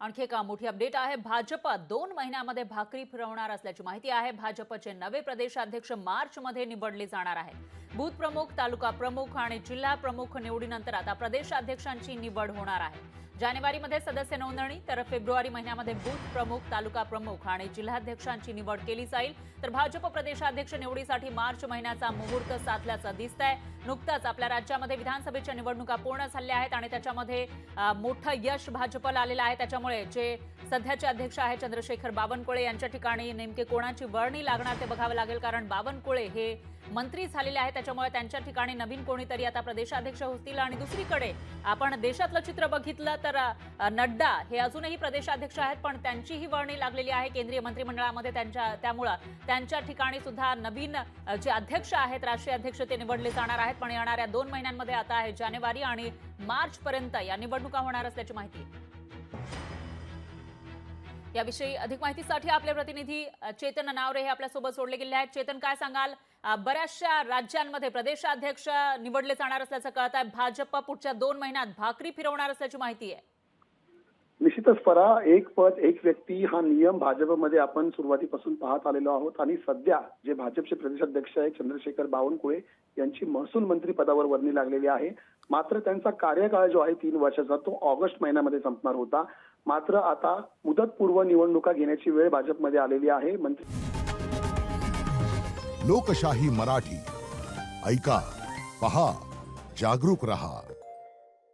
आणखी एक मोठी अपडेट आहे। भाजप 2 महिन्यामध्ये भाकरी फिरवणार असल्याची माहिती आहे। भाजपचे नवे प्रदेशाध्यक्ष मार्च मध्ये निवडले जाणार आहेत। बूथ प्रमुख, तालुका प्रमुख आणि जिल्हा प्रमुख निवडीनंतर आता प्रदेशाध्यक्षांची निवड होणार आहे। जानेवारीमध्ये सदस्य नोंदणी, तर फेब्रुवारी महिन्यामध्ये बूथ प्रमुख, तालुका प्रमुख आणि जिल्हाध्यक्षांची निवड केली जाईल। तर भाजप प्रदेशाध्यक्ष निवडीसाठी मार्च महिन्याचा मुहूर्त साधल्याचं दिसतंय। नुकताच आपल्या राज्यामध्ये विधानसभेच्या निवडणुका पूर्ण झाल्या आहेत आणि त्याच्यामध्ये मोठं यश भाजपला आलेलं आहे। त्याच्यामुळे जे सध्याचे अध्यक्ष आहेत चंद्रशेखर बावनकुळे यांच्या ठिकाणी नेमके कोणाची वर्णी लागणार ते बघावं लागेल, कारण बावनकुळे हे मंत्री झालेले आहेत। त्याच्यामुळे त्यांच्या ठिकाणी नवीन कोणीतरी आता प्रदेशाध्यक्ष होतील। आणि दुसरीकडे आपण देशातलं चित्र बघितलं तर नड्डा हे अजूनही प्रदेशाध्यक्ष आहेत, पण त्यांचीही वर्णी लागलेली आहे केंद्रीय मंत्रिमंडळामध्ये। त्यामुळे त्यांच्या ठिकाणी सुद्धा नवीन जे अध्यक्ष आहेत, राष्ट्रीय अध्यक्ष, ते निवडले जाणार आहेत। पण येणाऱ्या 2 महिन्यांमध्ये आता आहे जानेवारी आणि मार्च पर्यंत या निवडणुका होणार असल्याची माहिती आहे। याविषयी अधिक माहितीसाठी आपले प्रतिनिधी चेतन नावरे हे आपल्यासोबत जोडले गेले आहेत। चेतन, काय सांगाल? बऱ्याचशा राज्यांमध्ये प्रदेशाध्यक्ष निवडले जाणार असल्याचं कळत आहे। भाजप पुढच्या 2 महिन्यात भाकरी फिरवणार असल्याची माहिती आहे। निश्चितच परा, एक पद एक व्यक्ती हा नियम भाजपमध्ये आपण सुरुवातीपासून पाहत आलेलो आहोत आणि सध्या जे भाजपचे प्रदेशाध्यक्ष आहेत चंद्रशेखर बावनकुळे यांची महसूल मंत्री पदावर वर्णी लागलेली आहे। मात्र त्यांचा कार्यकाळ जो आहे 3 वर्षाचा तो ऑगस्ट महिन्यामध्ये संपणार होता। मात्र आता मुदतपूर्व निवडणुका घेण्याची वेळ भाजपमध्ये आलेली आहे। लोकशाही मराठी ऐका, पहा, जागरूक रहा।